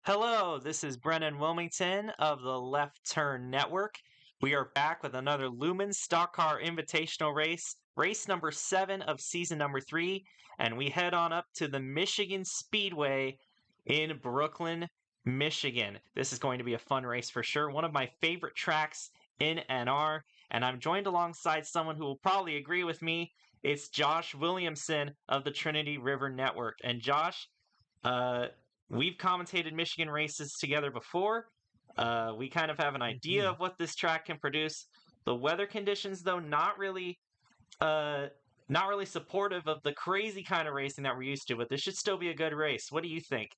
Hello, this is Brennan Wilmington of the Left Turn Network. We are back with another Lumen Stock Car Invitational race, race number 7 of season number 3, and we head on up to the Michigan Speedway in Brooklyn, Michigan. This is going to be a fun race for sure, one of my favorite tracks in NR, and I'm joined alongside someone who will probably agree with me. It's Josh Williamson of the Trinity River Network. And Josh, uh, we've commentated Michigan races together before. We kind of have an idea Mhm. of what this track can produce. The weather conditions, though, uh, not really supportive of the crazy kind of racing that we're used to. But this should still be a good race. What do you think?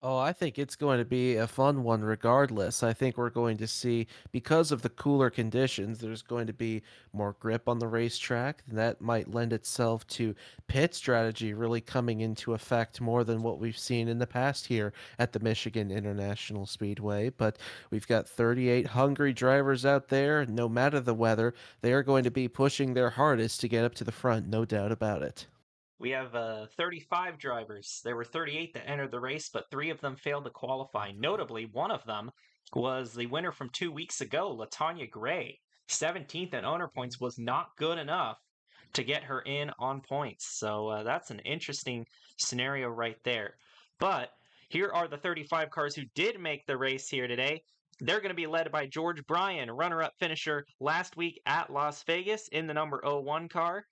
Oh, I think it's going to be a fun one regardless. I think we're going to see, because of the cooler conditions, there's going to be more grip on the racetrack. And that might lend itself to pit strategy really coming into effect more than what we've seen in the past here at the Michigan International Speedway. But we've got 38 hungry drivers out there. No matter the weather, they are going to be pushing their hardest to get up to the front, no doubt about it. We have 35 drivers. There were 38 that entered the race, but 3 of them failed to qualify. Notably, one of them was the winner from 2 weeks ago, Latanya Gray. 17th at owner points was not good enough to get her in on points. So that's an interesting scenario right there. But here are the 35 cars who did make the race here today. They're going to be led by George Bryan, runner up finisher last week at Las Vegas in the number 01 car.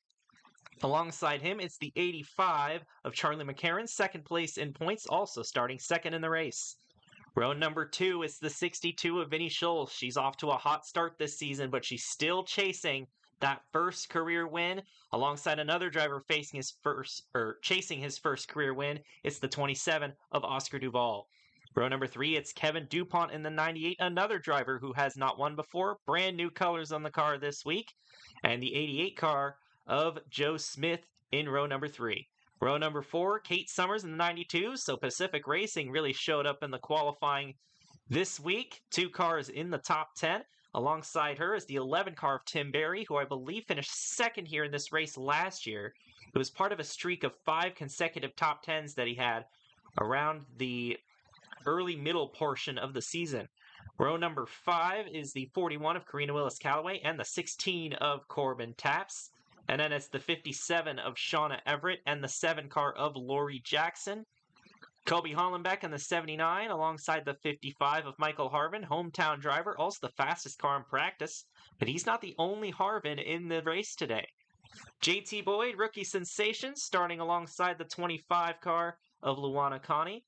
Alongside him, it's the 85 of Charlie McCarron, second place in points, also starting second in the race. Row number 2 is the 62 of Vinnie Scholl. She's off to a hot start this season, but she's still chasing that first career win alongside another driver facing his first or chasing his first career win. It's the 27 of Oscar Duval. Row number 3, it's Kevin DuPont in the 98, another driver who has not won before. Brand new colors on the car this week. And the 88 car of Joe Smith in row number 3. Row number 4, Kate Summers in the 92. So Pacific Racing really showed up in the qualifying this week. 2 cars in the top 10. Alongside her is the 11 car of Tim Berry, who I believe finished second here in this race last year. It was part of a streak of 5 consecutive top 10s that he had around the early middle portion of the season. Row number 5 is the 41 of Karina Willis Calloway and the 16 of Corbin Taps. And then it's the 57 of Shauna Everett and the 7 car of Lori Jackson. Kobe Hollenbeck in the 79 alongside the 55 of Michael Harvin, hometown driver, also the fastest car in practice. But he's not the only Harvin in the race today. JT Boyd, rookie sensation, starting alongside the 25 car of Luana Connie.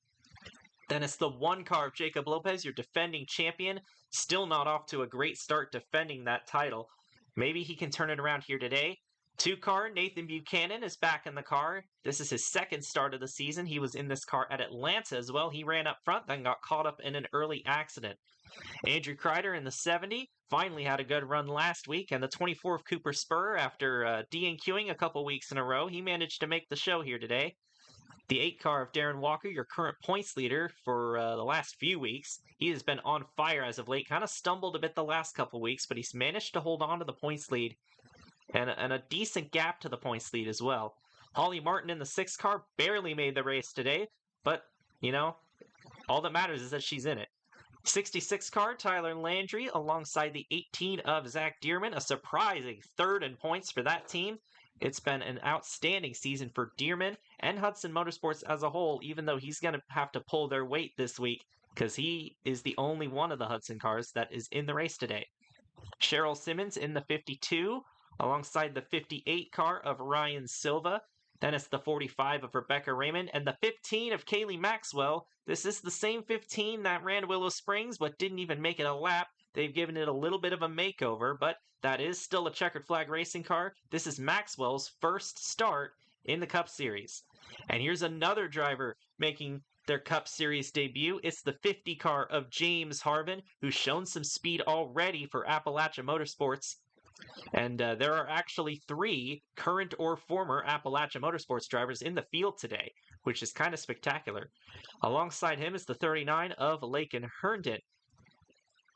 Then it's the 1 car of Jacob Lopez, your defending champion. Still not off to a great start defending that title. Maybe he can turn it around here today. 2 car, Nathan Buchanan is back in the car. This is his second start of the season. He was in this car at Atlanta as well. He ran up front, then got caught up in an early accident. Andrew Kreider in the 70 finally had a good run last week, and the 24 of Cooper Spur, after DNQing a couple weeks in a row, he managed to make the show here today. The 8 car of Darren Walker, your current points leader for the last few weeks. He has been on fire as of late, kind of stumbled a bit the last couple weeks, but he's managed to hold on to the points lead and a decent gap to the points lead as well. Holly Martin in the 6 car barely made the race today, but, you know, all that matters is that she's in it. 66 car, Tyler Landry, alongside the 18 of Zach Dearman, a surprising third in points for that team. It's been an outstanding season for Dearman and Hudson Motorsports as a whole, even though he's going to have to pull their weight this week because he is the only one of the Hudson cars that is in the race today. Cheryl Simmons in the 52, alongside the 58 car of Ryan Silva. Then it's the 45 of Rebecca Raymond and the 15 of Kaylee Maxwell. This is the same 15 that ran Willow Springs but didn't even make it a lap. They've given it a little bit of a makeover, but that is still a checkered flag racing car. This is Maxwell's first start in the Cup Series. And here's another driver making their Cup Series debut. It's the 50 car of James Harvin, who's shown some speed already for Appalachia Motorsports. And there are actually 3 current or former Appalachia Motorsports drivers in the field today, which is kind of spectacular. Alongside him is the 39 of Laken Herndon.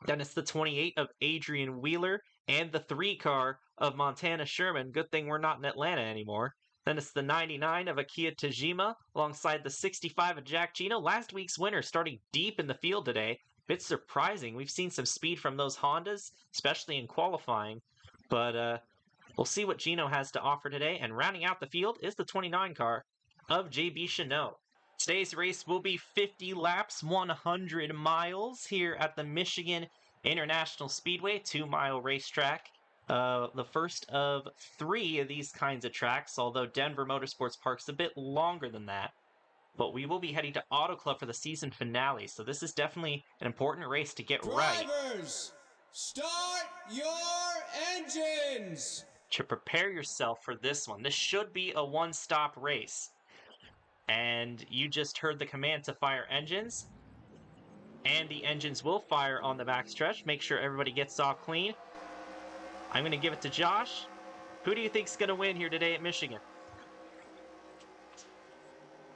Then it's the 28 of Adrian Wheeler and the 3 car of Montana Sherman. Good thing we're not in Atlanta anymore. Then it's the 99 of Akiya Tajima alongside the 65 of Jack Gino. Last week's winner starting deep in the field today. Bit surprising. We've seen some speed from those Hondas, especially in qualifying. But we'll see what Gino has to offer today. And rounding out the field is the 29 car of JB Chanot. Today's race will be 50 laps, 100 miles here at the Michigan International Speedway 2-mile racetrack. The first of 3 of these kinds of tracks, although Denver Motorsports Park's a bit longer than that. But we will be heading to Auto Club for the season finale, so this is definitely an important race to get right. Drivers, start your engines! To prepare yourself for this one. This should be a one-stop race. And you just heard the command to fire engines. And the engines will fire on the backstretch. Make sure everybody gets off clean. I'm going to give it to Josh. Who do you think's going to win here today at Michigan?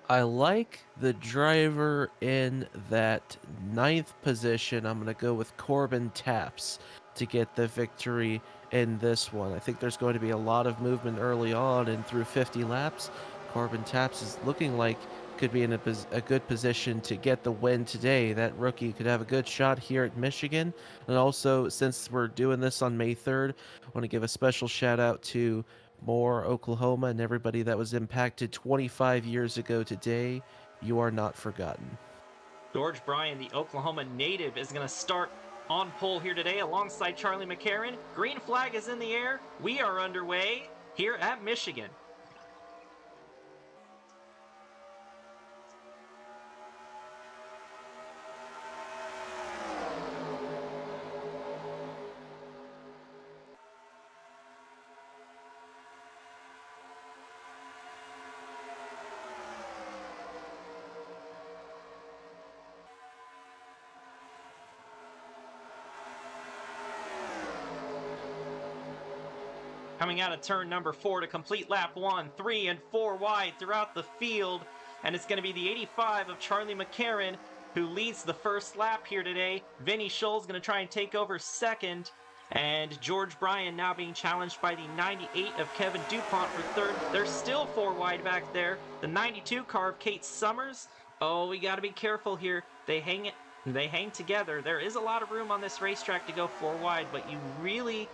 I like the driver in that 9th position. I'm going to go with Corbin Taps to get the victory in this one. I think there's going to be a lot of movement early on and through 50 laps. Corbin Taps is looking like could be in a good position to get the win today. That rookie could have a good shot here at Michigan. And also, since we're doing this on May 3rd, I want to give a special shout out to Moore, Oklahoma, and everybody that was impacted 25 years ago today. You are not forgotten. George Bryan, the Oklahoma native, is going to start on pole here today alongside Charlie McCarron. Green flag is in the air. We are underway here at Michigan. Coming out of turn number 4 to complete lap 1, 3, and 4 wide throughout the field. And it's going to be the 85 of Charlie McCarron who leads the first lap here today. Vinny Scholl's going to try and take over second. And George Bryan now being challenged by the 98 of Kevin DuPont for third. They're still 4 wide back there. The 92 car of Kate Summers. Oh, we got to be careful here. They hang together. There is a lot of room on this racetrack to go 4 wide, but you really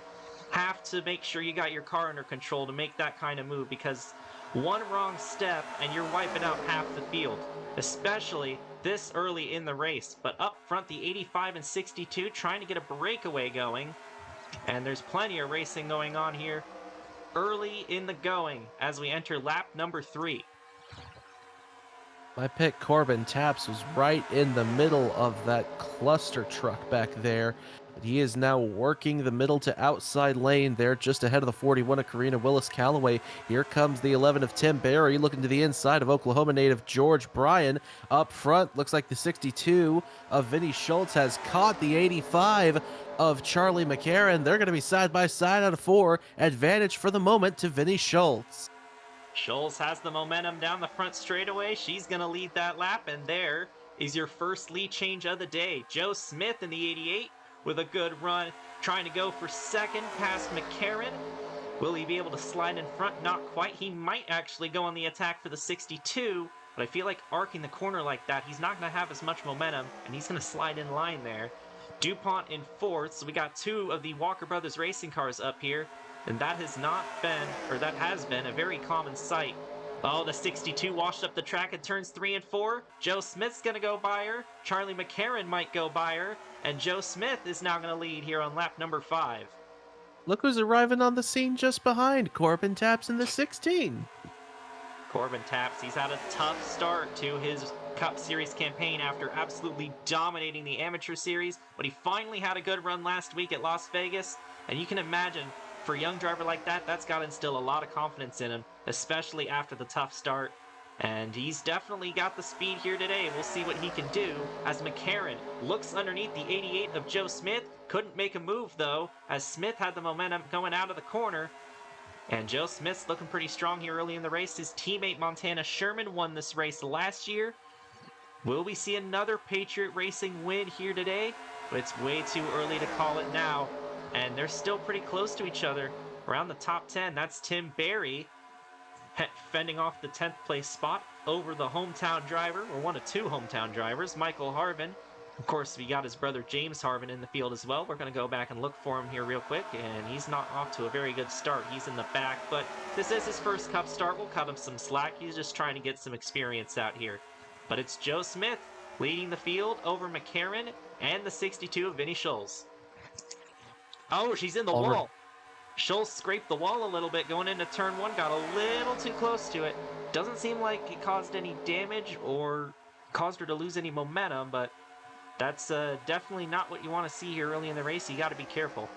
have to make sure you got your car under control to make that kind of move, because one wrong step and you're wiping out half the field, especially this early in the race. But up front, the 85 and 62 trying to get a breakaway going, and there's plenty of racing going on here early in the going as we enter lap number 3. My pick, Corbin Taps, was right in the middle of that cluster truck back there. But he is now working the middle to outside lane there, just ahead of the 41 of Karina Willis-Callaway. Here comes the 11 of Tim Barry, looking to the inside of Oklahoma native George Bryan. Up front, looks like the 62 of Vinny Schultz has caught the 85 of Charlie McCarron. They're going to be side by side out of 4. Advantage for the moment to Vinny Schultz. Scholes has the momentum down the front straightaway. She's going to lead that lap, and there is your first lead change of the day. Joe Smith in the 88 with a good run, trying to go for second past McCarron. Will he be able to slide in front? Not quite. He might actually go on the attack for the 62, but I feel like arcing the corner like that, he's not going to have as much momentum, and he's going to slide in line there. DuPont in 4th, so we got 2 of the Walker Brothers racing cars up here. And that has been a very common sight. Oh, the 62 washed up the track at turns 3 and 4. Joe Smith's going to go by her. Charlie McCarron might go by her. And Joe Smith is now going to lead here on lap number 5. Look who's arriving on the scene just behind. Corbin Taps in the 16. Corbin Taps, he's had a tough start to his Cup Series campaign after absolutely dominating the Amateur Series. But he finally had a good run last week at Las Vegas. And you can imagine, for a young driver like that, that's got to instill a lot of confidence in him, especially after the tough start. And he's definitely got the speed here today. We'll see what he can do as McCarron looks underneath the 88 of Joe Smith. Couldn't make a move, though, as Smith had the momentum going out of the corner. And Joe Smith's looking pretty strong here early in the race. His teammate Montana Sherman won this race last year. Will we see another Patriot Racing win here today? But it's way too early to call it now. And they're still pretty close to each other. Around the top 10, that's Tim Barry fending off the 10th place spot over the hometown driver, or one of two hometown drivers, Michael Harvin. Of course, we got his brother James Harvin in the field as well. We're going to go back and look for him here real quick, and he's not off to a very good start. He's in the back, but this is his first Cup start. We'll cut him some slack. He's just trying to get some experience out here. But it's Joe Smith leading the field over McCarran and the 62 of Vinny Scholes. Oh, she's in the wall. Scholes scraped the wall a little bit going into turn one, got a little too close to it. Doesn't seem like it caused any damage or caused her to lose any momentum, but that's definitely not what you want to see here early in the race. You got to be careful.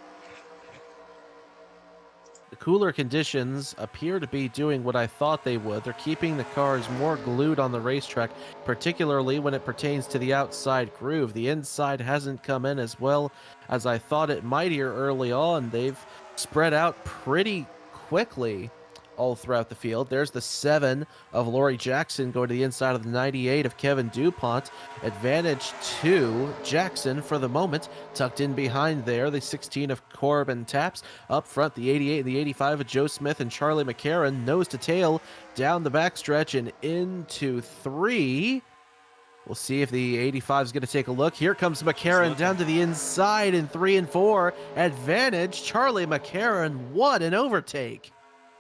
The cooler conditions appear to be doing what I thought they would. They're keeping the cars more glued on the racetrack, particularly when it pertains to the outside groove. The inside hasn't come in as well as I thought it might here early on. They've spread out pretty quickly all throughout the field. There's the 7 of Lori Jackson going to the inside of the 98 of Kevin DuPont. Advantage to Jackson for the moment. Tucked in behind there, the 16 of Corbin Taps. Up front, the 88 and the 85 of Joe Smith and Charlie McCarran. Nose to tail down the backstretch and into 3. We'll see if the 85 is going to take a look. Here comes McCarran down to the inside in 3 and 4. Advantage, Charlie McCarran. What an overtake.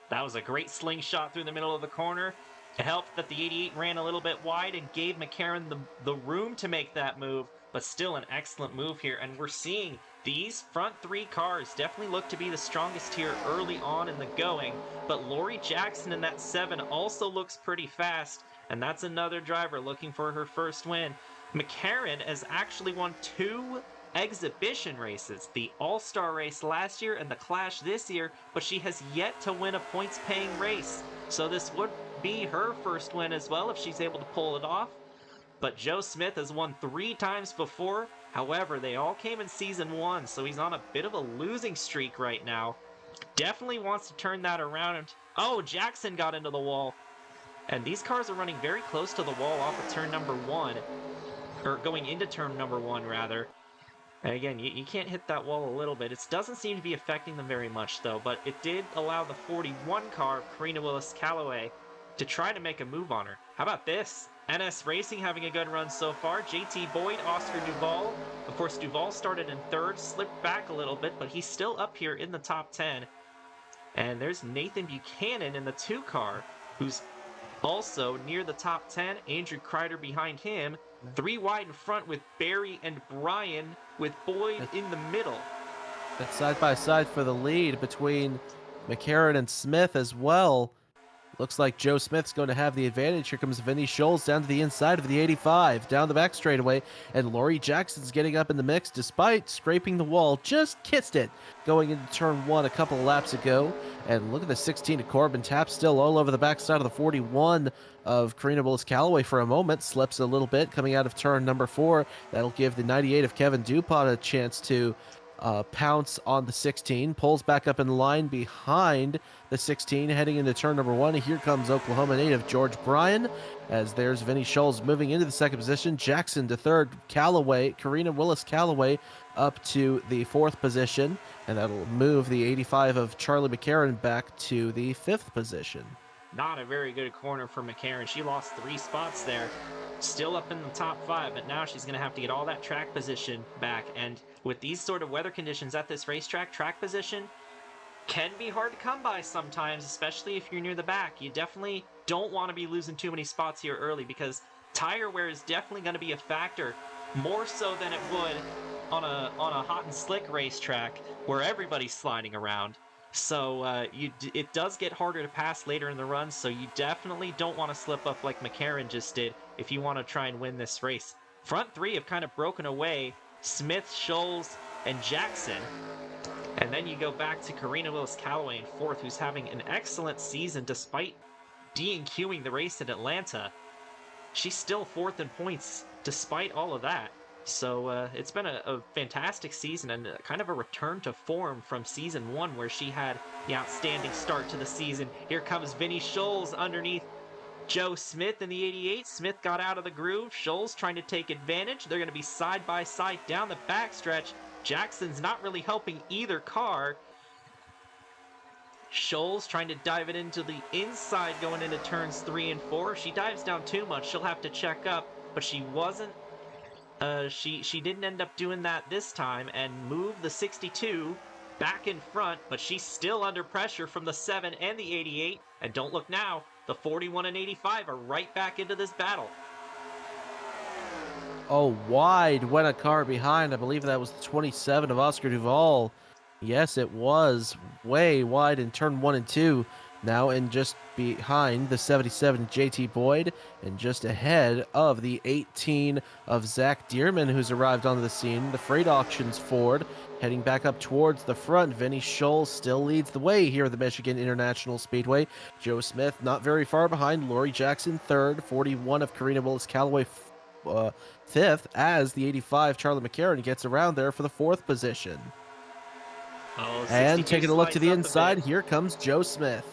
That was a great slingshot through the middle of the corner. It helped that the 88 ran a little bit wide and gave McCarran the room to make that move, but still an excellent move here. And we're seeing these front 3 cars definitely look to be the strongest here early on in the going, but Lori Jackson in that 7 also looks pretty fast, and that's another driver looking for her first win. McCarran has actually won 2 exhibition races, the All-Star race last year and the Clash this year, but she has yet to win a points-paying race. So this would be her first win as well if she's able to pull it off. But Joe Smith has won 3 times before. However, they all came in season 1, so he's on a bit of a losing streak right now. Definitely wants to turn that around. Oh, Jackson got into the wall. And these cars are running very close to the wall off of turn number 1. Or going into turn number 1, rather. And again, you can't hit that wall a little bit. It doesn't seem to be affecting them very much, though, but it did allow the 41 car, Karina Willis-Callaway, to try to make a move on her. How about this? NS Racing having a good run so far. JT Boyd, Oscar Duvall. Of course, Duvall started in 3rd, slipped back a little bit, but he's still up here in the top 10. And there's Nathan Buchanan in the 2 car, who's also near the top 10. Andrew Kreider behind him. 3 wide in front with Barry and Bryan, with Boyd in the middle. That's side by side for the lead between McCarran and Smith as well. Looks like Joe Smith's going to have the advantage. Here comes Vinny Scholes down to the inside of the 85, down the back straightaway, and Lori Jackson's getting up in the mix despite scraping the wall. Just kissed it going into turn 1 a couple of laps ago. And look at the 16 of Corbin Tapp still all over the backside of the 41 of Karina Willis-Callaway for a moment. Slips a little bit coming out of turn number 4. That'll give the 98 of Kevin DuPont a chance to pounce on the 16, pulls back up in line behind the 16, heading into turn number 1. Here comes Oklahoma native George Bryan, as there's Vinny Scholes moving into the 2nd position. Jackson to 3rd, Karina Willis-Callaway up to the 4th position, and that'll move the 85 of Charlie McCarran back to the 5th position. Not a very good corner for McCarran. She lost 3 spots there. Still up in the top 5, but now she's going to have to get all that track position back. And with these sort of weather conditions at this racetrack, track position can be hard to come by sometimes, especially if you're near the back. You definitely don't want to be losing too many spots here early, because tire wear is definitely going to be a factor, more so than it would on a hot and slick racetrack where everybody's sliding around. So it does get harder to pass later in the run, so you definitely don't want to slip up like McCarran just did if you want to try and win this race. Front 3 have kind of broken away, Smith, Scholes, and Jackson. And then you go back to Karina Willis-Callaway in 4th, who's having an excellent season despite DNQing the race in Atlanta. She's still 4th in points despite all of that. So it's been a fantastic season and kind of a return to form from season 1, where she had the outstanding start to the season. Here comes Vinny Scholes underneath Joe Smith in the 88. Smith got out of the groove. Scholes trying to take advantage. They're going to be side by side down the backstretch. Jackson's not really helping either car. Scholes trying to dive it into the inside going into turns 3 and 4. If she dives down too much, she'll have to check up, but she wasn't. She didn't end up doing that this time and moved the 62 back in front, but she's still under pressure from the 7 and the 88. And don't look now, the 41 and 85 are right back into this battle. Oh, wide went a car behind. I believe that was the 27 of Oscar Duvall. Yes, it was way wide in turn 1 and 2. Now, and just behind the 77 JT Boyd, and just ahead of the 18 of Zach Dearman, who's arrived onto the scene. The freight auctions Ford heading back up towards the front. Vinny Scholl still leads the way here at the Michigan International Speedway. Joe Smith not very far behind. Lori Jackson third. 41 of Karina Willis Calloway fifth, as the 85 Charlie McCarron gets around there for the fourth position. Oh, and taking a look to the inside, bit. here comes Joe Smith.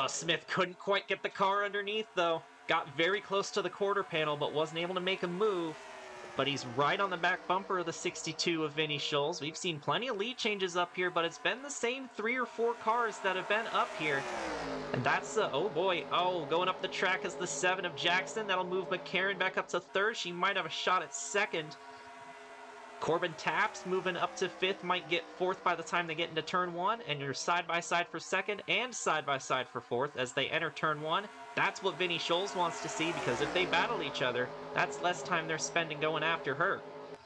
Smith couldn't quite get the car underneath, though. Got very close to the quarter panel, but wasn't able to make a move. But he's right on the back bumper of the 62 of Vinny Scholes. We've seen plenty of lead changes up here, but it's been the same 3 or 4 cars that have been up here. And that's, oh boy, going up the track is the 7 of Jackson. That'll move McCarron back up to 3rd. She might have a shot at 2nd. Corbin Taps moving up to 5th, might get 4th by the time they get into turn 1, and you're side-by-side for 2nd and side-by-side for 4th as they enter turn 1. That's what Vinny Scholes wants to see, because if they battle each other, that's less time they're spending going after her.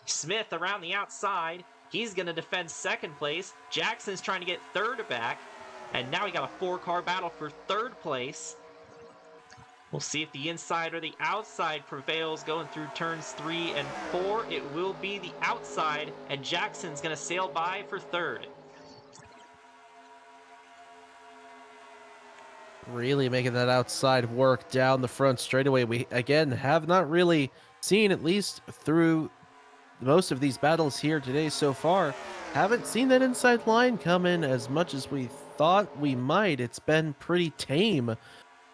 Smith around the outside, he's going to defend 2nd place. Jackson's trying to get 3rd back, and now we got a 4-car battle for 3rd place. We'll see if the inside or the outside prevails going through turns 3 and 4. It will be the outside, and Jackson's going to sail by for 3rd. Really making that outside work down the front straightaway. We, again, have not really seen, at least through most of these battles here today so far, haven't seen that inside line come in as much as we thought we might. It's been pretty tame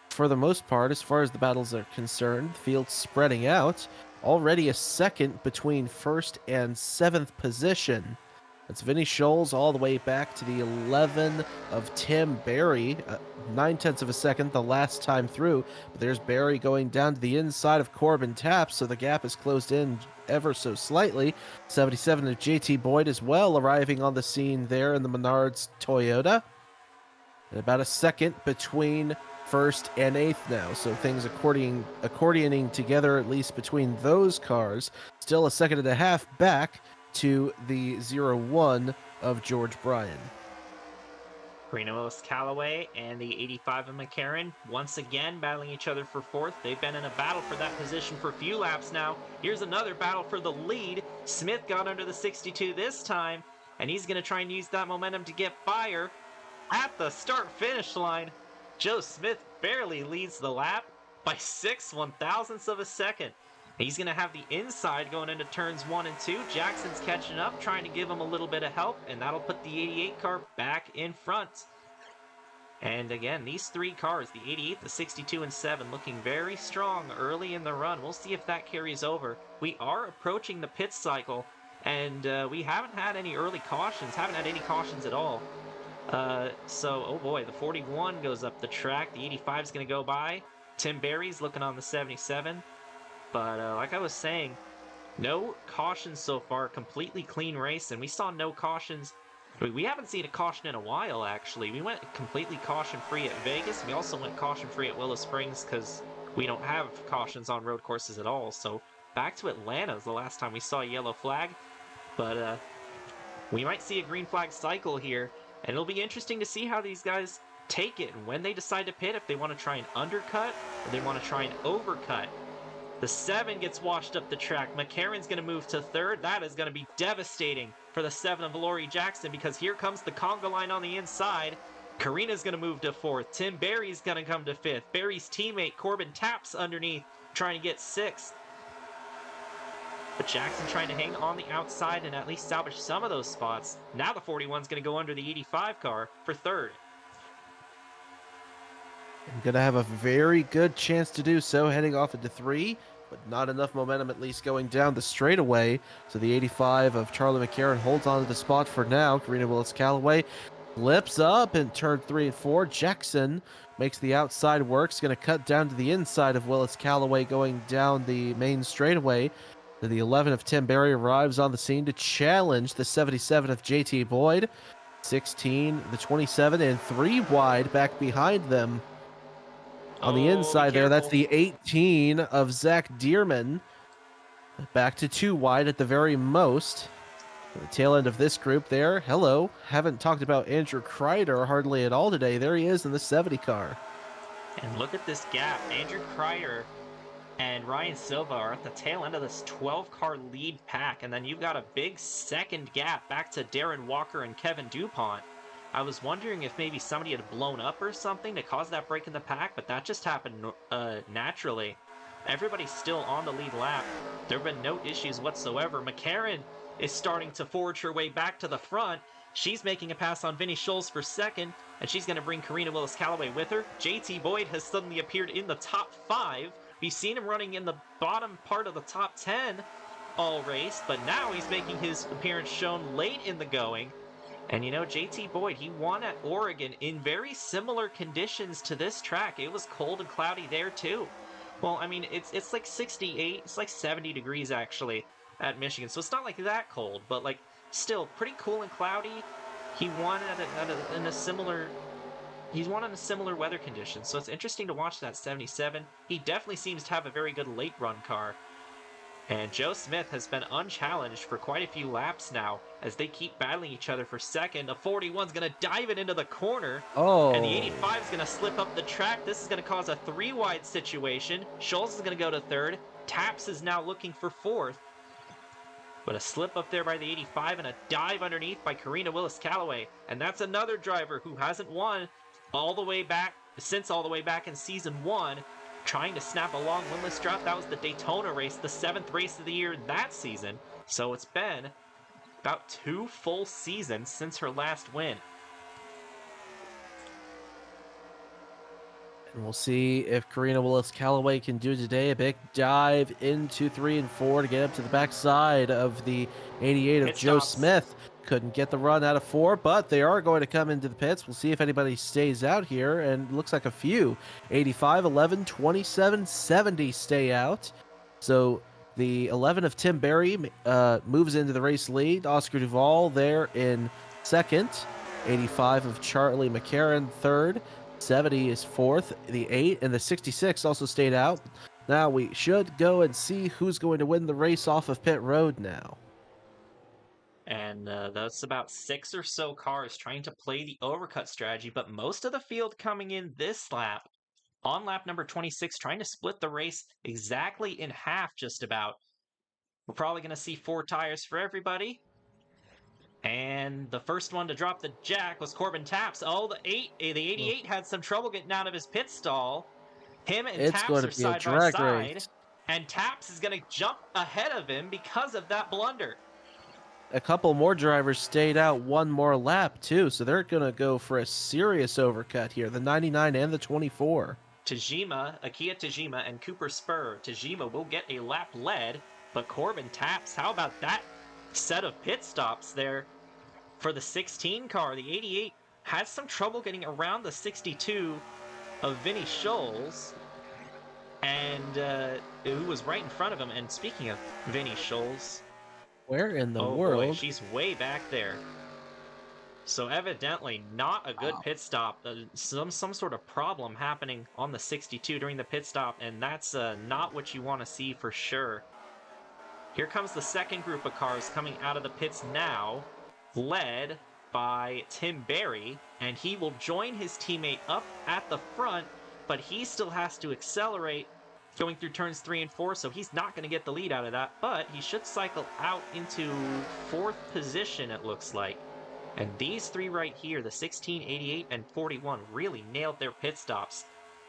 for the most part, as far as the battles are concerned. Field spreading out. Already a second between 1st and 7th position. That's Vinny Scholes all the way back to the 11 of Tim Barry. 9/10 of a second the last time through. But there's Barry going down to the inside of Corbin Taps, so the gap is closed in ever so slightly. 77 of JT Boyd as well arriving on the scene there in the Menards Toyota. And about a second between 1st and 8th now, so things accordioning together, at least between those cars. Still a second and a half back to the 0-1 of George Bryan. Karina Willis Calloway and the 85 of McCarron once again battling each other for 4th. They've been in a battle for that position for a few laps now. Here's another battle for the lead. Smith got under the 62 this time, and he's going to try and use that momentum to get fire at the start-finish line. Joe Smith barely leads the lap by 6/1000ths of a second. He's going to have the inside going into turns 1 and 2. Jackson's catching up, trying to give him a little bit of help, and that'll put the 88 car back in front. And again, these 3 cars, the 88, the 62, and 7, looking very strong early in the run. We'll see if that carries over. We are approaching the pit cycle, and we haven't had any early cautions, haven't had any cautions at all. So, oh boy, the 41 goes up the track. The 85 is going to go by. Tim Barry's looking on the 77. But like I was saying, no cautions so far. Completely clean race, and we saw no cautions. We haven't seen a caution in a while, actually. We went completely caution-free at Vegas. We also went caution-free at Willow Springs because we don't have cautions on road courses at all. So back to Atlanta is the last time we saw a yellow flag. But we might see a green flag cycle here. And it'll be interesting to see how these guys take it and when they decide to pit, if they want to try and undercut or they want to try and overcut. The 7 gets washed up the track. McCarron's going to move to 3rd. That is going to be devastating for the 7 of Lori Jackson, because here comes the conga line on the inside. Karina's going to move to 4th. Tim Barry's going to come to 5th. Barry's teammate Corbin Taps underneath, trying to get 6th. But Jackson trying to hang on the outside and at least salvage some of those spots. Now the 41's going to go under the 85 car for 3rd. I'm going to have a very good chance to do so heading off into 3, but not enough momentum at least going down the straightaway. So the 85 of Charlie McCarron holds on to the spot for now. Karina Willis Calloway Flips up in turn 3 and 4. Jackson makes the outside work. Is going to cut down to the inside of Willis Callaway going down the main straightaway. Then the 11 of Tim Berry arrives on the scene to challenge the 77 of JT Boyd. 16, the 27, and 3 wide back behind them. On the Oh, be inside there, that's careful. the 18 of Zach Dearman. Back to 2 wide at the very most. The tail end of this group there. Hello. Haven't talked about Andrew Kreider hardly at all today. There he is in the 70 car. And look at this gap. Andrew Kreider and Ryan Silva are at the tail end of this 12-car lead pack. And then you've got a big second gap back to Darren Walker and Kevin DuPont. I was wondering if maybe somebody had blown up or something to cause that break in the pack, but that just happened naturally. Everybody's still on the lead lap. There have been no issues whatsoever. McCarran is starting to forge her way back to the front. She's making a pass on Vinnie Scholes for second, and she's going to bring Karina Willis-Callaway with her. JT Boyd has suddenly appeared in the top 5. We've seen him running in the bottom part of the top 10 all race, but now he's making his appearance shown late in the going. And you know, JT Boyd, he won at Oregon in very similar conditions to this track. It was cold and cloudy there too. Well, I mean, it's like 68, it's like 70 degrees actually at Michigan, so it's not like that cold, but like still pretty cool and cloudy. He won in a similar weather condition, so it's interesting to watch that 77. He definitely seems to have a very good late run car. And Joe Smith has been unchallenged for quite a few laps now as they keep battling each other for second. The 41's going to dive it into the corner. Oh. And the 85 is going to slip up the track. This is going to cause a 3-wide situation. Scholes is going to go to third. Taps is now looking for fourth. But a slip up there by the 85 and a dive underneath by Karina Willis-Callaway. And that's another driver who hasn't won all the way back in season 1. Trying to snap a long winless drought. That was the Daytona race, the 7th race of the year that season. So it's been about 2 full seasons since her last win. And we'll see if Karina Willis-Callaway can do today. A big dive into 3 and 4 to get up to the backside of the 88 of Pit Joe stops. Smith. Couldn't get the run out of 4, but they are going to come into the pits. We'll see if anybody stays out here, and looks like a few. 85, 11, 27, 70 stay out. So the 11 of Tim Berry moves into the race lead. Oscar Duvall there in second. 85 of Charlie McCarran third. 70 is fourth. The 8 and the 66 also stayed out. Now we should go and see who's going to win the race off of pit road now. And that's about 6 or so cars trying to play the overcut strategy, but most of the field coming in this lap, on lap number 26, trying to split the race exactly in half just about. We're probably going to see 4 tires for everybody. And the first one to drop the jack was Corbin Taps. Oh, the 88 had some trouble getting out of his pit stall. Him and It's Taps going to are be a side by drag side. race. And Taps is going to jump ahead of him because of that blunder. A couple more drivers stayed out one more lap too, so they're going to go for a serious overcut here, the 99 and the 24. Akira Tajima and Cooper Spur. Tajima will get a lap lead, but Corbin Taps, how about that set of pit stops there for the 16 car? The 88 has some trouble getting around the 62 of Vinnie Scholes, and who was right in front of him. And speaking of Vinnie Scholes, where in the oh world? boy, she's way back there. So evidently not a good pit stop. Some sort of problem happening on the 62 during the pit stop, and that's not what you want to see for sure. Here comes the second group of cars coming out of the pits now, led by Tim Berry, and he will join his teammate up at the front, but he still has to accelerate going through turns 3 and 4, so he's not going to get the lead out of that, but he should cycle out into 4th position, it looks like. And these 3 right here, the 16, 88, and 41, really nailed their pit stops,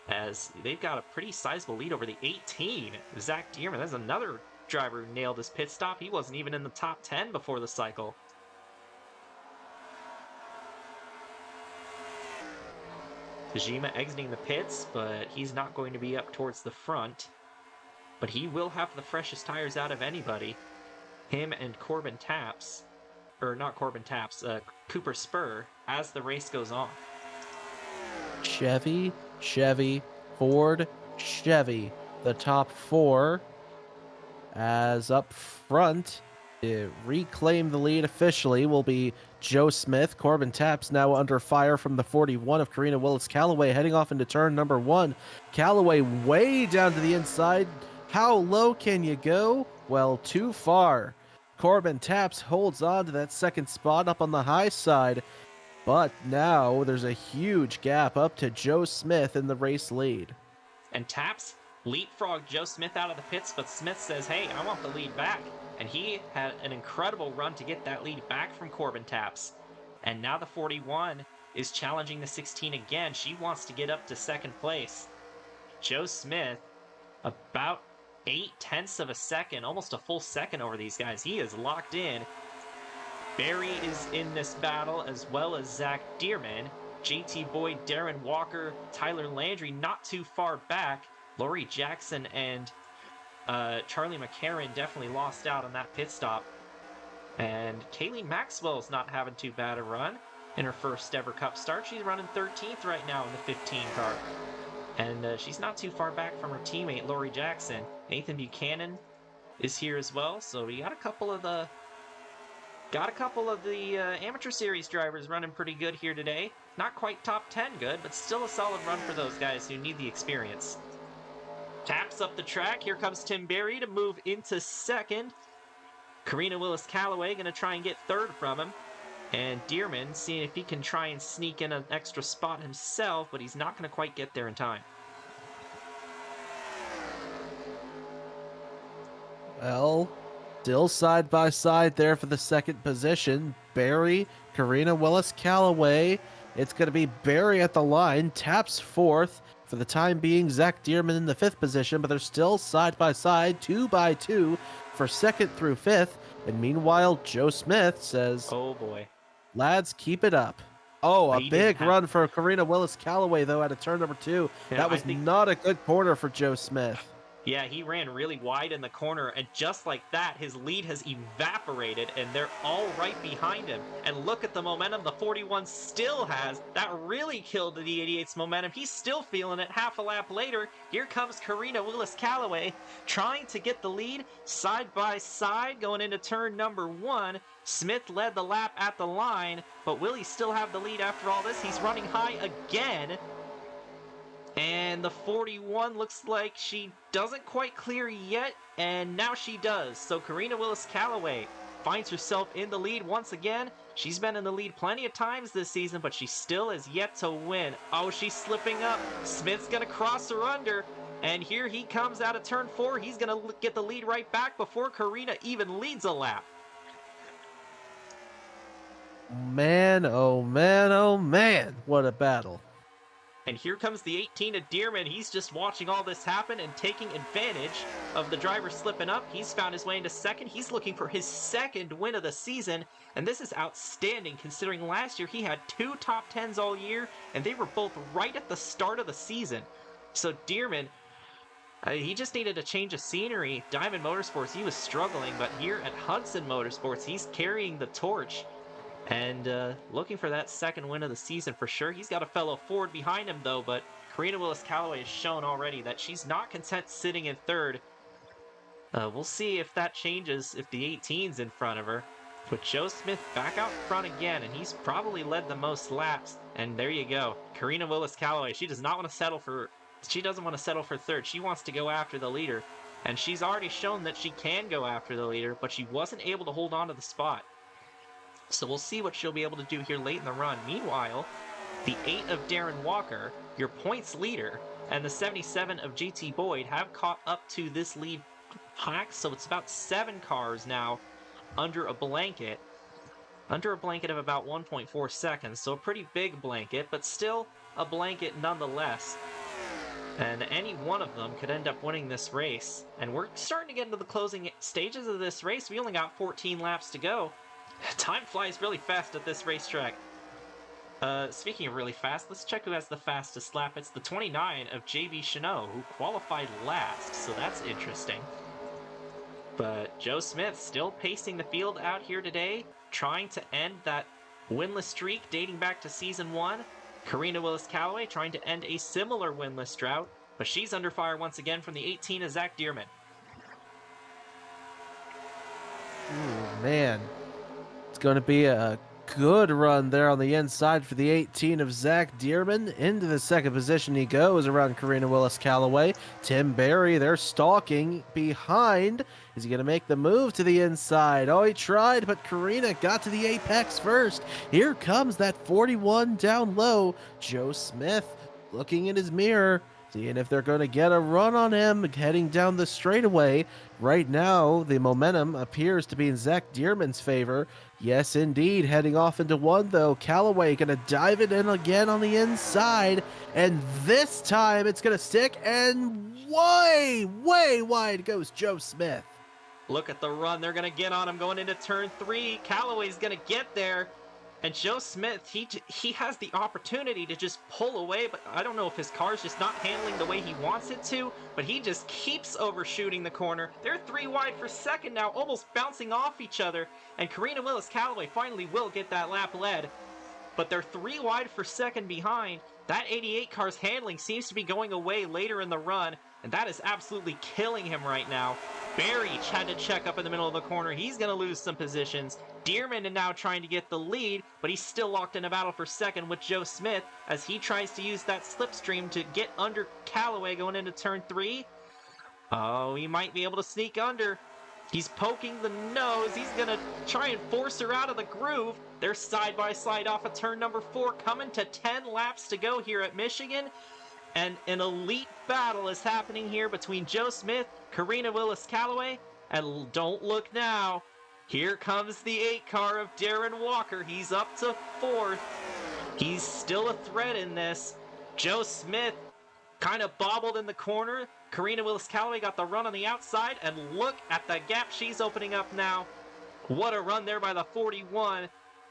as they've got a pretty sizable lead over the 18. Zach Dearman, there's another driver who nailed his pit stop. He wasn't even in the top 10 before the cycle. Tajima exiting the pits, but he's not going to be up towards the front. But he will have the freshest tires out of anybody. Him and Corbin Taps. or not Corbin Taps, Cooper Spur as the race goes on. Chevy, Ford, Chevy. The top four, as up front to reclaim the lead officially, will be Joe Smith. Corbin Taps now under fire from the 41 of Karina Willis Callaway, heading off into turn number 1. Callaway way down to the inside. How low can you go? Well, too far. Corbin Taps holds on to that second spot up on the high side, but now there's a huge gap up to Joe Smith in the race lead. And Taps leapfrogged Joe Smith out of the pits, but Smith says, hey, I want the lead back. And he had an incredible run to get that lead back from Corbin Taps. And now the 41 is challenging the 16 again. She wants to get up to second place. Joe Smith, about 0.8 of a second, almost a full second over these guys. He is locked in. Barry is in this battle, as well as Zach Dearman. JT Boyd, Darren Walker, Tyler Landry not too far back. Laurie Jackson and Charlie McCarron definitely lost out on that pit stop. And Kaylee Maxwell's not having too bad a run in her first ever Cup start. She's running 13th right now in the 15 car. And she's not too far back from her teammate, Laurie Jackson. Nathan Buchanan is here as well. So we got a couple of the amateur series drivers running pretty good here today. Not quite top 10 good, but still a solid run for those guys who need the experience. Taps up the track. Here comes Tim Berry to move into second. Karina Willis Callaway going to try and get third from him. And Dearman seeing if he can try and sneak in an extra spot himself, but he's not going to quite get there in time. Well, still side by side there for the second position. Barry, Karina Willis Callaway. It's going to be Barry at the line. Taps fourth. For the time being, Zach Dearman in the fifth position, but they're still side by side, 2 by 2 for second through fifth. And meanwhile, Joe Smith says, oh boy, lads, keep it up. Oh, a He big didn't run for Karina Willis Callaway, though, at a turn number 2. Yeah, that was not a good corner for Joe Smith. Yeah, he ran really wide in the corner, and just like that, his lead has evaporated, and they're all right behind him. And look at the momentum the 41 still has. That really killed the 88's momentum. He's still feeling it half a lap later. Here comes Karina Willis Callaway trying to get the lead side by side going into turn number 1. Smith led the lap at the line, but will he still have the lead after all this? He's running high again. And the 41 looks like she doesn't quite clear yet, and now she does. So Karina Willis Callaway finds herself in the lead once again. She's been in the lead plenty of times this season, but she still has yet to win. Oh, she's slipping up. Smith's going to cross her under, and here he comes out of turn 4. He's going to get the lead right back before Karina even leads a lap. Man, oh man, oh man, what a battle. And here comes the 18 of Dearman. He's just watching all this happen and taking advantage of the driver slipping up. He's found his way into second. He's looking for his second win of the season. And this is outstanding considering last year he had 2 top 10s all year, and they were both right at the start of the season. So Dearman, he just needed a change of scenery. Diamond Motorsports, he was struggling, but here at Hudson Motorsports, he's carrying the torch. And looking for that second win of the season for sure. He's got a fellow Ford behind him, though, but Karina Willis Callaway has shown already that she's not content sitting in third. We'll see if that changes if the 18's in front of her. But Joe Smith back out front again, and he's probably led the most laps. And there you go. Karina Willis Callaway, she doesn't want to settle for third. She wants to go after the leader. And she's already shown that she can go after the leader, but she wasn't able to hold on to the spot. So we'll see what she'll be able to do here late in the run. Meanwhile, the 8 of Darren Walker, your points leader, and the 77 of JT Boyd have caught up to this lead pack. So it's about 7 cars now under a blanket of about 1.4 seconds. So a pretty big blanket, but still a blanket nonetheless. And any one of them could end up winning this race. And we're starting to get into the closing stages of this race. We only got 14 laps to go. Time flies really fast at this racetrack. Speaking of really fast, let's check who has the fastest lap. It's the 29 of JB Chanot, who qualified last, so that's interesting. But Joe Smith still pacing the field out here today, trying to end that winless streak dating back to Season 1. Karina Willis-Callaway trying to end a similar winless drought, but she's under fire once again from the 18 of Zach Dearman. Ooh, man. It's going to be a good run there on the inside for the 18 of Zach Dearman. Into the second position he goes around Karina Willis-Callaway. Tim Berry, they're stalking behind. Is he going to make the move to the inside? Oh, he tried, but Karina got to the apex first. Here comes that 41 down low. Joe Smith looking in his mirror, seeing if they're going to get a run on him heading down the straightaway. Right now, the momentum appears to be in Zach Dearman's favor. Yes, indeed. Heading off into one, though. Callaway going to dive it in again on the inside. And this time it's going to stick. And way, way wide goes Joe Smith. Look at the run. They're going to get on him going into turn 3. Callaway's going to get there. And Joe Smith, he has the opportunity to just pull away, but I don't know if his car's just not handling the way he wants it to, but he just keeps overshooting the corner. They're 3 wide for second now, almost bouncing off each other, and Karina Willis-Callaway finally will get that lap led, but they're 3 wide for second behind. That 88 car's handling seems to be going away later in the run, and that is absolutely killing him right now. Barry had to check up in the middle of the corner. He's going to lose some positions. Dearman is now trying to get the lead, but he's still locked in a battle for second with Joe Smith as he tries to use that slipstream to get under Callaway going into turn 3. Oh, he might be able to sneak under. He's poking the nose. He's going to try and force her out of the groove. They're side by side off of turn number 4, coming to 10 laps to go here at Michigan. And an elite battle is happening here between Joe Smith, Karina Willis-Callaway, and don't look now. Here comes the 8 car of Darren Walker. He's up to 4th. He's still a threat in this. Joe Smith kind of bobbled in the corner. Karina Willis-Callaway got the run on the outside, and look at the gap she's opening up now. What a run there by the 41.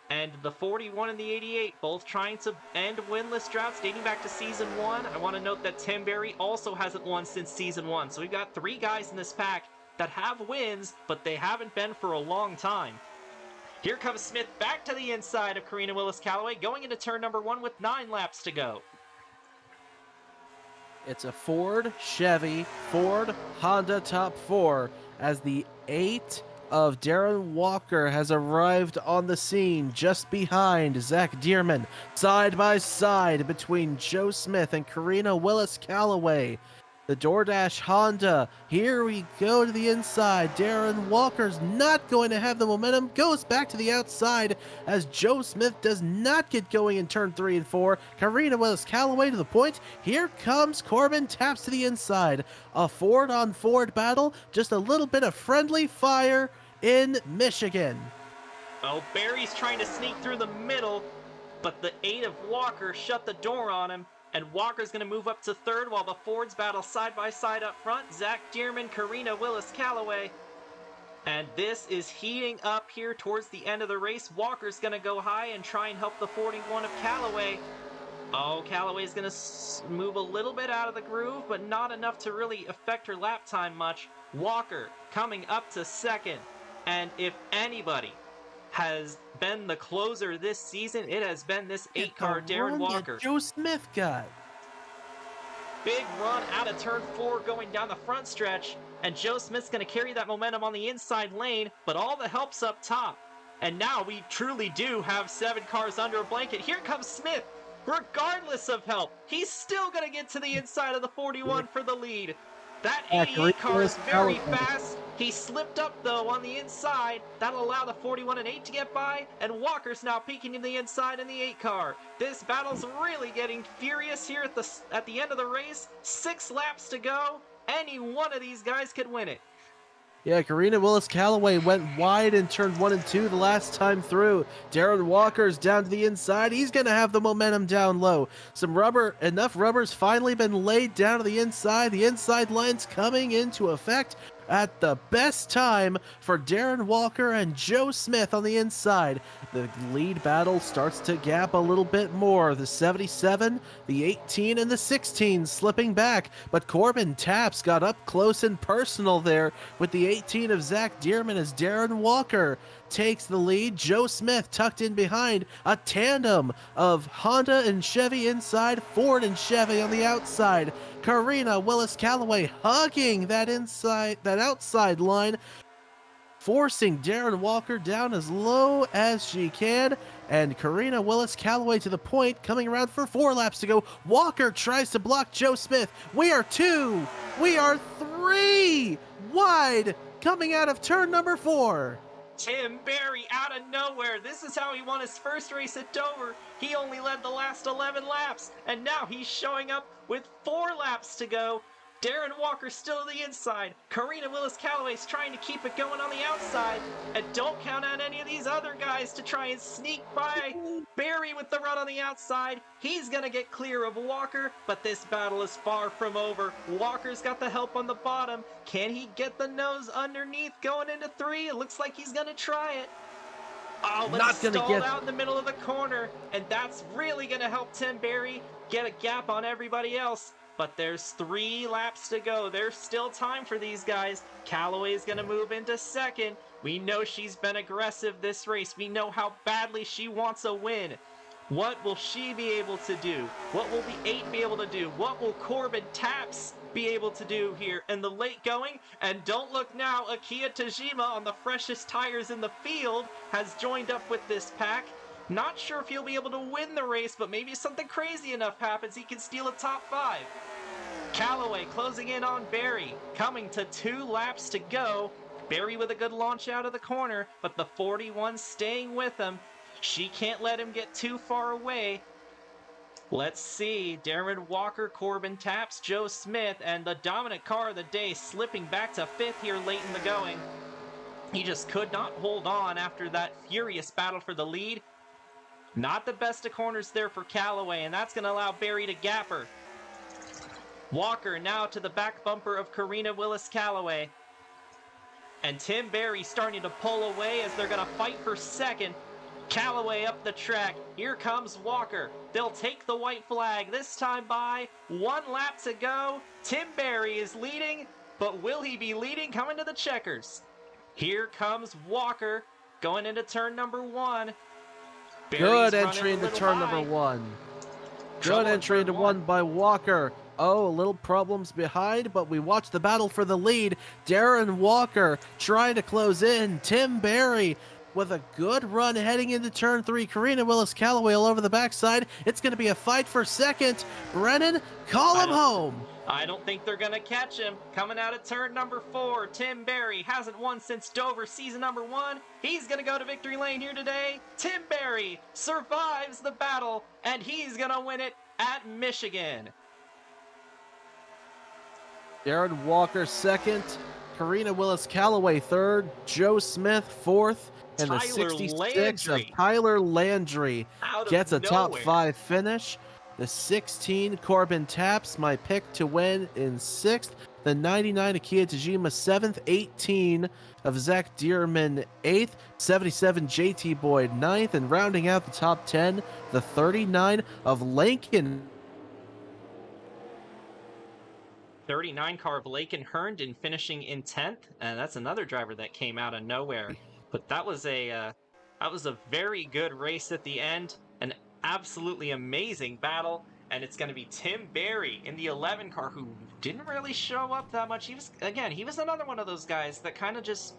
And the 41 and the 88 both trying to end winless droughts dating back to Season 1. I want to note that Tim Berry also hasn't won since Season 1. So we've got 3 guys in this pack that have wins, but they haven't been for a long time. Here comes Smith back to the inside of Karina Willis-Callaway, going into turn number 1 with 9 laps to go. It's a Ford, Chevy, Ford, Honda top 4 as the 8 of Darren Walker has arrived on the scene just behind Zach Dearman, side by side between Joe Smith and Karina Willis-Callaway. The DoorDash Honda, here we go to the inside. Darren Walker's not going to have the momentum, goes back to the outside as Joe Smith does not get going in turn 3 and 4. Karina Willis-Callaway to the point. Here comes Corbin, taps to the inside. A Ford on Ford battle, just a little bit of friendly fire in Michigan. Oh, Barry's trying to sneak through the middle, but the 8 of Walker shut the door on him. And Walker's going to move up to 3rd while the Fords battle side by side up front. Zach Dearman, Karina Willis-Callaway. And this is heating up here towards the end of the race. Walker's going to go high and try and help the 41 of Callaway. Oh, Callaway's going to move a little bit out of the groove, but not enough to really affect her lap time much. Walker coming up to 2nd. And if anybody has been the closer this season, it has been this 8 car Darren Walker. Joe Smith got big run out of turn 4 going down the front stretch, and Joe Smith's going to carry that momentum on the inside lane, but all the help's up top. And now we truly do have 7 cars under a blanket. Here comes Smith. Regardless of help, he's still going to get to the inside of the 41 for the lead. That 88 car is very fast. He slipped up, though, on the inside. That'll allow the 41 and 8 to get by, and Walker's now peeking in the inside in the 8 car. This battle's really getting furious here at the end of the race. 6 laps to go. Any one of these guys could win it. Yeah, Karina Willis-Callaway went wide in turn 1 and 2 the last time through. Darren Walker's down to the inside. He's going to have the momentum down low. Enough rubber's finally been laid down to the inside. The inside line's coming into effect. at the best time for Darren Walker and Joe Smith on the inside. The lead battle starts to gap a little bit more. The 77, the 18, and the 16 slipping back, but Corbin Taps got up close and personal there with the 18 of Zach Dearman as Darren Walker takes the lead. Joe Smith tucked in behind, a tandem of Honda and Chevy inside, Ford and Chevy on the outside. Karina Willis-Callaway hugging that outside line, forcing Darren Walker down as low as she can, and Karina Willis-Callaway to the point, coming around for 4 laps to go. Walker tries to block Joe Smith. We are 3 wide coming out of turn number 4. Tim Berry out of nowhere. This is how he won his first race at Dover. He only led the last 11 laps, and now he's showing up with 4 laps to go. Darren Walker still on the inside. Karina Willis-Callaway's trying to keep it going on the outside. And don't count on any of these other guys to try and sneak by. Berry with the run on the outside. He's going to get clear of Walker, but this battle is far from over. Walker's got the help on the bottom. Can he get the nose underneath going into 3? It looks like he's going to try it. Oh, but he's stalled out in the middle of the corner, and that's really going to help Tim Berry get a gap on everybody else. But there's 3 laps to go. There's still time for these guys. Callaway's going to move into second. We know she's been aggressive this race. We know how badly she wants a win. What will she be able to do? What will the 8 be able to do? What will Corbin Taps be able to do here in the late going? And don't look now, Akiya Tajima on the freshest tires in the field has joined up with this pack. Not sure if he'll be able to win the race, but maybe something crazy enough happens he can steal a top 5. Callaway closing in on Berry, coming to 2 laps to go. Berry with a good launch out of the corner, but the 41 staying with him. She can't let him get too far away. Let's see, Darren Walker, Corbin Taps, Joe Smith, and the dominant car of the day slipping back to 5th here late in the going. He just could not hold on after that furious battle for the lead. Not the best of corners there for Callaway, and that's going to allow Berry to gap her. Walker now to the back bumper of Karina Willis-Callaway. And Tim Berry starting to pull away as they're going to fight for second. Callaway up the track. Here comes Walker. They'll take the white flag this time by 1 lap to go. Tim Berry is leading, but will he be leading coming to the checkers? Here comes Walker going into turn number 1. Good entry into turn number 1. Good entry into 1 by Walker. Oh, a little problems behind, but we watch the battle for the lead. Darren Walker trying to close in. Tim Berry with a good run heading into turn 3. Karina Willis-Callaway all over the backside. It's going to be a fight for second. Brennan, call him home. I don't think they're going to catch him. Coming out of turn number 4, Tim Berry hasn't won since Dover season number 1. He's going to go to victory lane here today. Tim Berry survives the battle, and he's going to win it at Michigan. Darren Walker second, Karina Willis-Callaway third, Joe Smith fourth, and the 66 of Tyler Landry gets a top 5 finish. The 16, Corbin Taps, my pick to win in 6th. The 99, Akiya Tajima 7th. 18 of Zach Dearman 8th. 77, JT Boyd 9th. And rounding out the top 10, the 39 of Lincoln. 39 car of Laken Herndon finishing in 10th. And that's another driver that came out of nowhere. But that was a very good race at the end. An absolutely amazing battle, and it's going to be Tim Berry in the 11 car who didn't really show up that much. He was another one of those guys that kind of just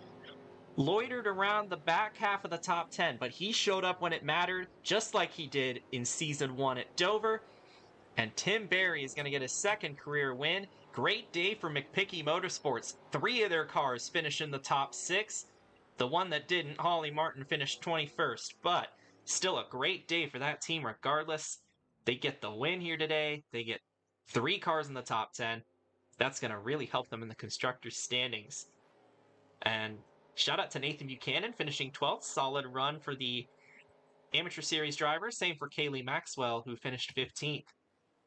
loitered around the back half of the top 10, but he showed up when it mattered, just like he did in season 1 at Dover. And Tim Berry is going to get his 2nd career win. Great day for McPickey Motorsports. 3 of their cars finish in the top 6. The one that didn't, Holly Martin, finished 21st, but still a great day for that team regardless. They get the win here today. They get 3 cars in the top 10. That's going to really help them in the constructors' standings. And shout out to Nathan Buchanan finishing 12th. Solid run for the Amateur Series drivers. Same for Kaylee Maxwell, who finished 15th.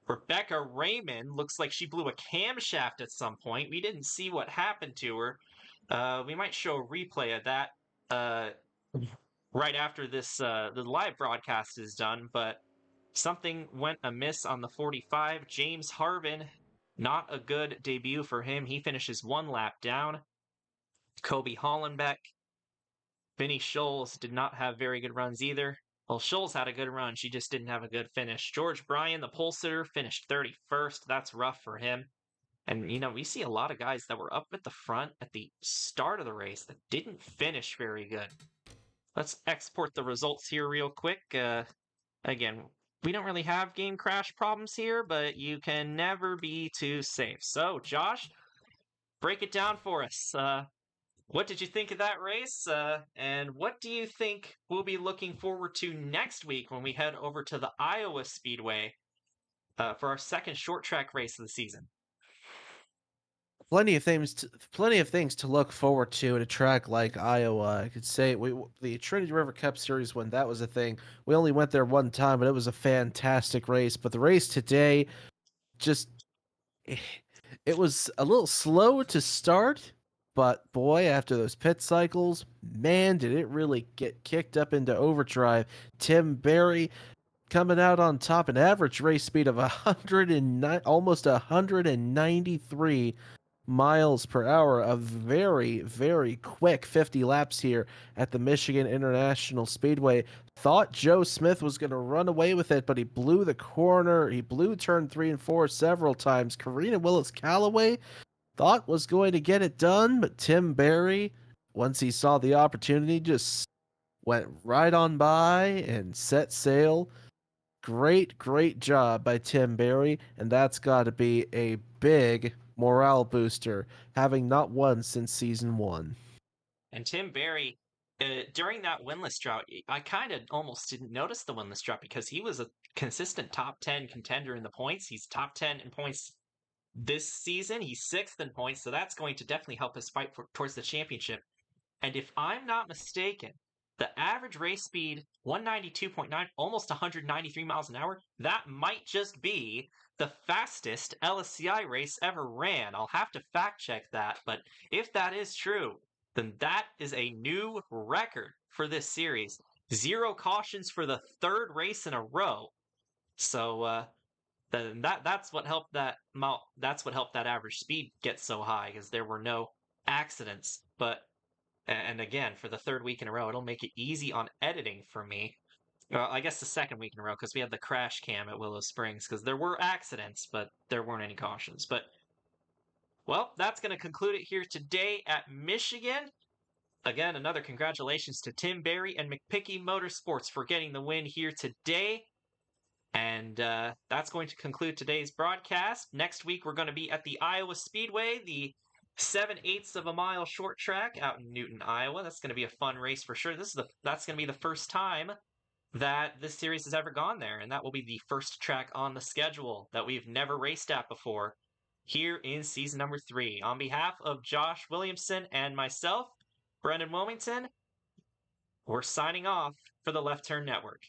Rebecca Raymond looks like she blew a camshaft at some point. We didn't see what happened to her, We might show a replay of that uh, right after this the live broadcast is done, but something went amiss on the 45. James Harvin, not a good debut for him. He finishes one lap down. Kobe Hollenbeck, Vinny Scholes did not have very good runs either. Well, Scholes had a good run. She just didn't have a good finish. George Bryan, the pole sitter, finished 31st. That's rough for him. And, we see a lot of guys that were up at the front at the start of the race that didn't finish very good. Let's export the results here real quick. Again, we don't really have game crash problems here, but you can never be too safe. So, Josh, break it down for us. What did you think of that race? And what do you think we'll be looking forward to next week when we head over to the Iowa Speedway for our second short track race of the season? Plenty of things to look forward to at a track like Iowa. I could say the Trinity River Cup Series, when that was a thing, we only went there one time, but it was a fantastic race. But the race today, just it was a little slow to start, but boy, after those pit cycles, man, did it really get kicked up into overdrive. Tim Berry coming out on top, an average race speed of 109, almost 193 miles per hour, a very, very quick 50 laps here at the Michigan International Speedway. Thought Joe Smith was going to run away with it, but he blew the corner. He blew turn 3 and 4 several times. Karina Willis Calloway thought was going to get it done, but Tim Berry, once he saw the opportunity, just went right on by and set sail. Great job by Tim Berry, and that's got to be a big morale booster, having not won since season 1. And Tim Berry, during that winless drought, I kind of almost didn't notice the winless drought because he was a consistent top 10 contender in the points. He's top 10 in points this season. He's 6th in points, so that's going to definitely help us fight towards the championship. And if I'm not mistaken, the average race speed, 192.9, almost 193 miles an hour, that might just be the fastest LSCI race ever ran. I'll have to fact check that, but if that is true, then that is a new record for this series. 0 cautions for the 3rd race in a row. So then that's what helped that average speed get so high, because there were no accidents. But and again, for the 3rd week in a row, it'll make it easy on editing for me. Well, I guess the 2nd week in a row, because we had the crash cam at Willow Springs, because there were accidents, but there weren't any cautions. But, well, that's going to conclude it here today at Michigan. Again, another congratulations to Tim Berry and McPicky Motorsports for getting the win here today. And that's going to conclude today's broadcast. Next week, we're going to be at the Iowa Speedway, the 7/8 of a mile short track out in Newton, Iowa. That's going to be a fun race for sure. That's going to be the first time that this series has ever gone there, and that will be the first track on the schedule that we've never raced at before here in season number 3. On behalf of Josh Williamson and myself, Brendan Wilmington, we're signing off for the Left Turn Network.